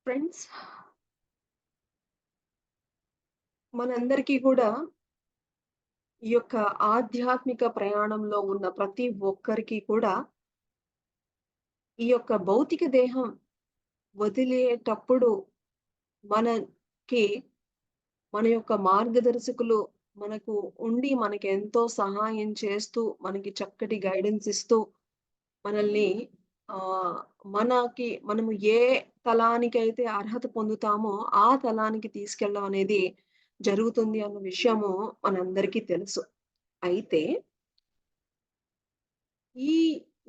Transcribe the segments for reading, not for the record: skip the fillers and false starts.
Friends, మనందరికీ కూడా ఈ యొక్క ఆధ్యాత్మిక ప్రయాణంలో ఉన్న ప్రతి ఒక్కరికి కూడా ఈ యొక్క భౌతిక దేహం వదిలేటప్పుడు మనకి మన యొక్క మార్గదర్శకులు మనకు ఉండి మనకి ఎంతో సహాయం చేస్తూ, మనకి చక్కటి గైడెన్స్ ఇస్తూ, మనల్ని ఆహ్, మనము ఏ తలానికైతే అర్హత పొందుతామో, ఆ తలానికి తీసుకెళ్ళడం అనేది జరుగుతుంది అన్న విషయము మనందరికీ తెలుసు. అయితే ఈ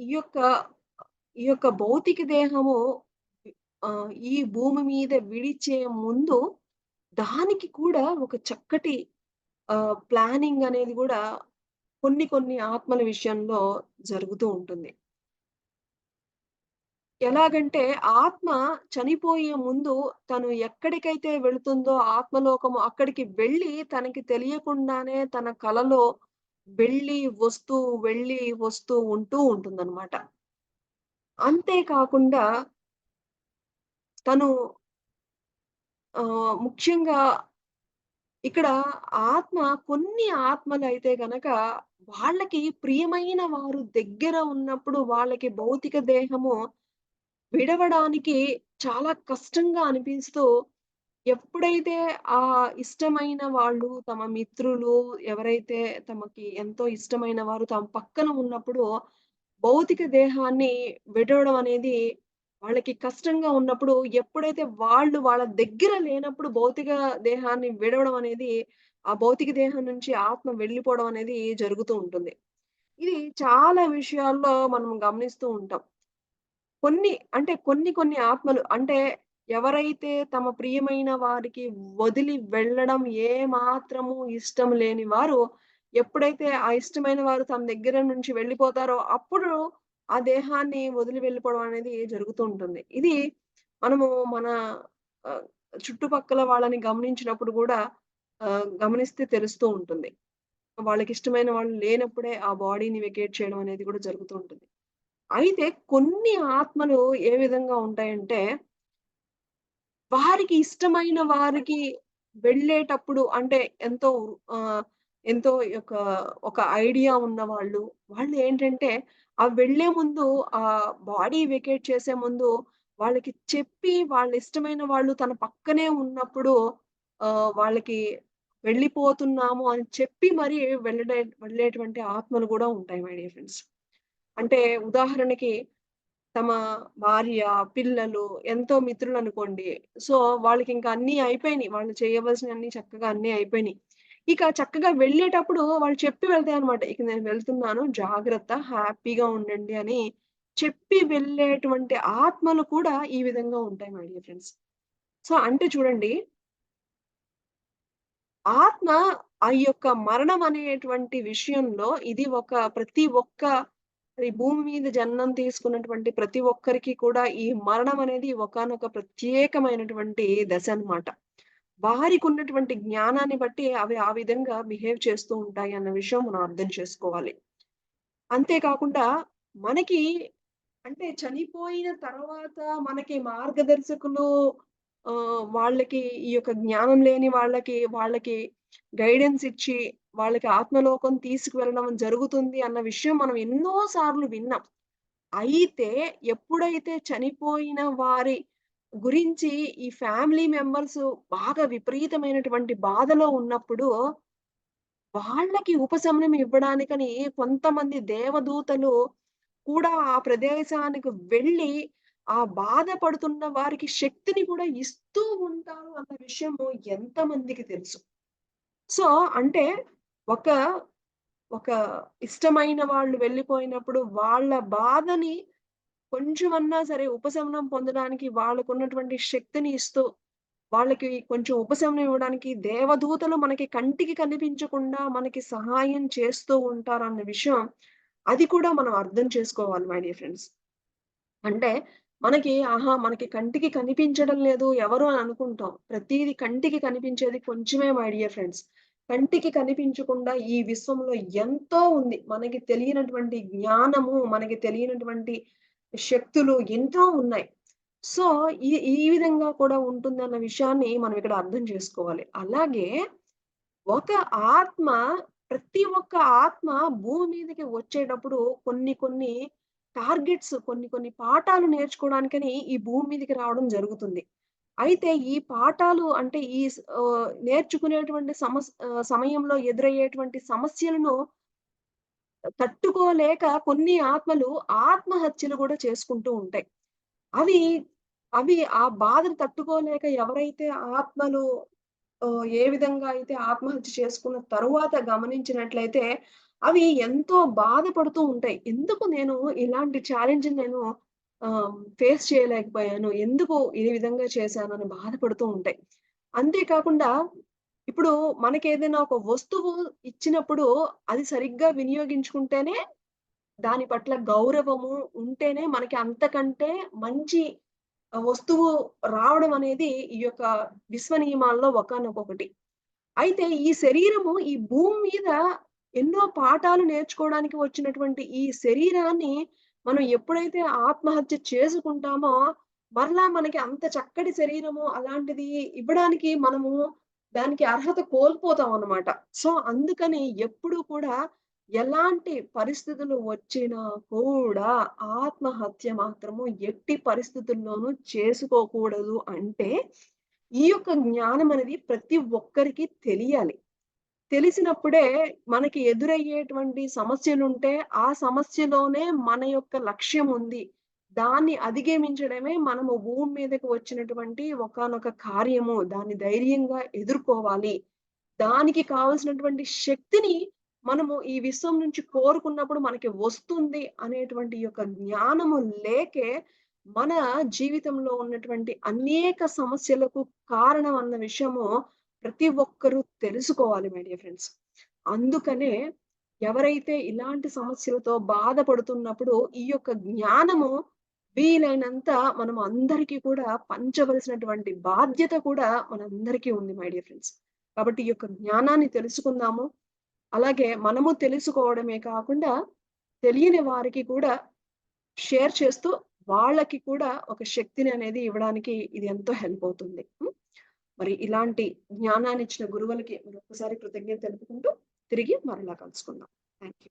ఈ యొక్క ఈ యొక్క భౌతిక దేహము ఈ భూమి మీద విడిచే ముందు దానికి కూడా ఒక చక్కటి ప్లానింగ్ అనేది గూడా కొన్ని కొన్ని ఆత్మల విషయంలో జరుగుతూ ఉంటుంది. ఎలాగంటే ఆత్మ చనిపోయే ముందు తను ఎక్కడికైతే వెళుతుందో ఆత్మలోకము అక్కడికి వెళ్ళి తనకి తెలియకుండానే తన కలలో వెళ్ళి వస్తూ ఉంటూ ఉంటుందన్నమాట. అంతే కాకుండా తను ముఖ్యంగా ఇక్కడ కొన్ని ఆత్మలైతే గనక వాళ్ళకి ప్రియమైన వారు దగ్గర ఉన్నప్పుడు వాళ్ళకి భౌతిక దేహము విడవడానికి చాలా కష్టంగా అనిపిస్తూ, ఎప్పుడైతే ఆ ఇష్టమైన వాళ్ళు, తమ మిత్రులు ఎవరైతే తమకి ఎంతో ఇష్టమైన వారు తమ పక్కన ఉన్నప్పుడు, భౌతిక దేహాన్ని విడవడం అనేది వాళ్ళకి కష్టంగా ఉన్నప్పుడు, ఎప్పుడైతే వాళ్ళు వాళ్ళ దగ్గర లేనప్పుడు భౌతిక దేహాన్ని విడవడం అనేది, ఆ భౌతిక దేహం నుంచి ఆత్మ వెళ్ళిపోవడం అనేది జరుగుతూ ఉంటుంది. ఇది చాలా విషయాల్లో మనం గమనిస్తూ ఉంటాం. కొన్ని ఆత్మలు అంటే ఎవరైతే తమ ప్రియమైన వారికి వదిలి వెళ్ళడం ఏమాత్రము ఇష్టం లేని వారు, ఎప్పుడైతే ఆ ఇష్టమైన వారు తమ దగ్గర నుంచి వెళ్ళిపోతారో, అప్పుడు ఆ దేహాన్ని వదిలి వెళ్ళిపోవడం అనేది జరుగుతూ ఉంటుంది. ఇది మనము మన ఆహ్, చుట్టుపక్కల వాళ్ళని గమనించినప్పుడు గూడా గమనిస్తే తెలుస్తూ ఉంటుంది. వాళ్ళకిష్టమైన వాళ్ళు లేనప్పుడే ఆ బాడీని వెకేట్ చేయడం అనేది గూడా జరుగుతూ ఉంటుంది. అయితే కొన్ని ఆత్మలు ఏ విధంగా ఉంటాయంటే, వారికి ఇష్టమైన వారికి వెళ్ళేటప్పుడు అంటే ఆహ్, ఎంతో ఒక ఐడియా ఉన్నవాళ్ళు, వాళ్ళేంటంటే వెళ్ళే ముందు బాడీ వెకేట్ చేసే ముందు వాళ్ళకి చెప్పి వాళ్ళిష్టమైన వాళ్ళు తన పక్కనే ఉన్నప్పుడు వాళ్ళకి వెళ్ళిపోతున్నాము అని చెప్పి మరి వెళ్ళేటువంటి ఆత్మలు గూడా ఉంటాయి మై డియర్ ఫ్రెండ్స్. అంటే ఉదాహరణకి తమ భార్య, పిల్లలు, ఎంతో మిత్రులనుకోండి. సో, వాళ్ళకింక అన్నీ అయిపోయినియి. వాళ్ళు చేయవలసినయన్నీ చక్కగా అన్నీ అయిపోయినియి. ఇక చక్కగా వెళ్ళేటప్పుడు వాళ్ళు చెప్పి వెళ్తాయనమాట. "ఇక నేను వెళ్తున్నాను. జాగ్రత్త. హ్యాపీగా ఉండండి" అని చెప్పి వెళ్ళేటువంటి ఆత్మలు కూడా ఈ విధంగా ఉంటాయి మై డియర్ ఫ్రెండ్స్. సో, అంటే చూడండి, ఆత్మ ఆ యొక్క మరణం అనేటువంటి విషయంలో ఇది ప్రతి ఒక్క ఈ భూమి మీద జన్మం తీసుకున్నటువంటి ప్రతి ఒక్కరికి కూడా ఈ మరణం అనేది ఒకానొక ప్రత్యేకమైనటువంటి దశ అన్నమాట. వారికున్నటువంటి జ్ఞానాన్ని బట్టి అవి ఆ విధంగా బిహేవ్ చేస్తూ ఉంటాయి అన్న విషయం మనం అర్థం చేసుకోవాలి. అంతే కాకుండా మనకి అంటే చనిపోయిన తర్వాత మనకి మార్గదర్శకులు వాళ్ళకి ఈ యొక్క జ్ఞానం లేని వాళ్ళకి గైడెన్స్ ఇచ్చి, వాళ్ళకి ఆత్మలోకం తీసుకువెళ్ళడం జరుగుతుంది అన్న విషయం మనం ఎన్నో సార్లు విన్నాం. అయితే ఎప్పుడైతే చనిపోయిన వారి గురించి ఈ ఫ్యామిలీ మెంబర్స్ బాగా విపరీతమైనటువంటి బాధలో ఉన్నప్పుడు, వాళ్ళకి ఉపశమనం ఇవ్వడానికని కొంతమంది దేవదూతలు కూడా ఆ ప్రదేశానికి వెళ్ళి, ఆ బాధపడుతున్న వారికి శక్తిని కూడా ఇస్తూ ఉంటారు అన్న విషయము ఎంతమందికి తెలుసు. సో, అంటే ఒక, ఒక ఇష్టమైన వాళ్ళు వెళ్ళిపోయినప్పుడు వాళ్ళ బాధని కొంచెమన్నా సరే ఉపశమనం పొందడానికి వాళ్ళకున్నటువంటి శక్తిని ఇస్తూ, వాళ్ళకి కొంచెం ఉపశమనం ఇవ్వడానికి దేవదూతలు మనకి కంటికి కనిపించకుండా మనకి సహాయం చేస్తూ ఉంటారన్న విషయం, అది కూడా మనం అర్థం చేసుకోవాలి మై డియర్ ఫ్రెండ్స్. అంటే మనకి కంటికి కనిపించడం లేదు ఎవరు అని అనుకుంటాం. ప్రతీది కంటికి కనిపించేది కొంచెమే మై డియర్ ఫ్రెండ్స్. కంటికి కనిపించకుండా ఈ విశ్వంలో ఎంతో ఉంది. మనకి తెలియనటువంటి జ్ఞానము, మనకి తెలియనటువంటి శక్తులు ఎంతో ఉన్నాయి. సో, ఈ విధంగా కూడా ఉంటుందన్న విషయాన్ని మనం ఇక్కడ అర్థం చేసుకోవాలి. అలాగే ఒక ఆత్మ ప్రతి ఒక్క ఆత్మ భూమి మీదకి వచ్చేటప్పుడు కొన్ని కొన్ని కొన్ని కొన్ని పాఠాలు నేర్చుకోవడానికని ఈ భూమి మీదకి రావడం జరుగుతుంది. అయితే ఈ పాఠాలు అంటే నేర్చుకునేటువంటి సమయంలో ఎదురయ్యేటువంటి సమస్యలను తట్టుకోలేక కొన్ని ఆత్మలు ఆత్మహత్యలు గూడా చేసుకుంటూ ఉంటాయి. అవి అవి ఆ బాధను తట్టుకోలేక ఎవరైతే ఆత్మలు ఏ విధంగా అయితే ఆత్మహత్య చేసుకున్న తరువాత గమనించినట్లయితే, అవి ఎంతో బాధపడుతూ ఉంటాయి. ఎందుకు నేను ఇలాంటి ఛాలెంజ్‌ని నేను ఫేస్ చేయలేకపోయాను? ఎందుకు ఈ విధంగా చేశాను అని బాధపడుతూ ఉంటాయి. అంతే కాకుండా ఇప్పుడు మనకేదైనా ఒక వస్తువు ఇచ్చినప్పుడు అది సరిగ్గా వినియోగించుకుంటేనే దాని పట్ల గౌరవము ఉంటేనే మనకి అంతకంటే మంచి వస్తువు రావడం అనేది ఈ యొక్క విశ్వ నియమాల్లో ఒకానొకొకటి. అయితే ఈ శరీరము ఈ భూమి మీద ఎన్నో పాఠాలు నేర్చుకోవడానికి వచ్చినటువంటి ఈ శరీరాన్ని మనం ఎప్పుడైతే ఆత్మహత్య చేసుకుంటామో, మరలా మనకి అంత చక్కటి శరీరము అలాంటిది ఇవ్వడానికి మనము దానికి అర్హత కోల్పోతామనమాట. సో, అందుకని ఎప్పుడూ కూడా ఎలాంటి పరిస్థితులు వచ్చినా కూడా ఆత్మహత్య మాత్రము ఎట్టి పరిస్థితుల్లోనూ చేసుకోకూడదు అంటే, ఈ యొక్క జ్ఞానం అనేది ప్రతి ఒక్కరికి తెలియాలి. తెలిసినప్పుడే మనకి ఎదురయ్యేటువంటి సమస్యలుంటే, ఆ సమస్యలోనే మన యొక్క లక్ష్యం ఉంది. దాన్ని అధిగమించడమే మనము భూమి మీదకి వచ్చినటువంటి ఒకానొక కార్యము. దాన్ని ధైర్యంగా ఎదుర్కోవాలి. దానికి కావాల్సినటువంటి శక్తిని మనము ఈ విశ్వం నుంచి కోరుకున్నప్పుడు మనకి వస్తుంది అనేటువంటి యొక్క జ్ఞానము లేకే, మన జీవితంలో ఉన్నటువంటి అనేక సమస్యలకు కారణం అన్న విషయము ప్రతి ఒక్కరూ తెలుసుకోవాలి మై డియర్ ఫ్రెండ్స్. అందుకనే ఎవరైతే ఇలాంటి సమస్యలతో బాధపడుతున్నప్పుడు ఈ యొక్క జ్ఞానము వీలైనంత మనం అందరికీ కూడా పంచవలసినటువంటి బాధ్యత కూడా మనందరికీ ఉంది మై డియర్ ఫ్రెండ్స్. కాబట్టి ఈ యొక్క జ్ఞానాన్ని తెలుసుకుందాము. అలాగే మనము తెలుసుకోవడమే కాకుండా తెలియని వారికి కూడా షేర్ చేస్తూ వాళ్ళకి కూడా ఒక శక్తిని అనేది ఇవ్వడానికి ఇది ఎంతో హెల్ప్ అవుతుంది. మరి ఇలాంటి జ్ఞానాన్నిచ్చిన గురువులకి మరొక్కసారి కృతజ్ఞత తెలుపుకుంటూ తిరిగి మరలా కలుసుకుందాం. Thank you.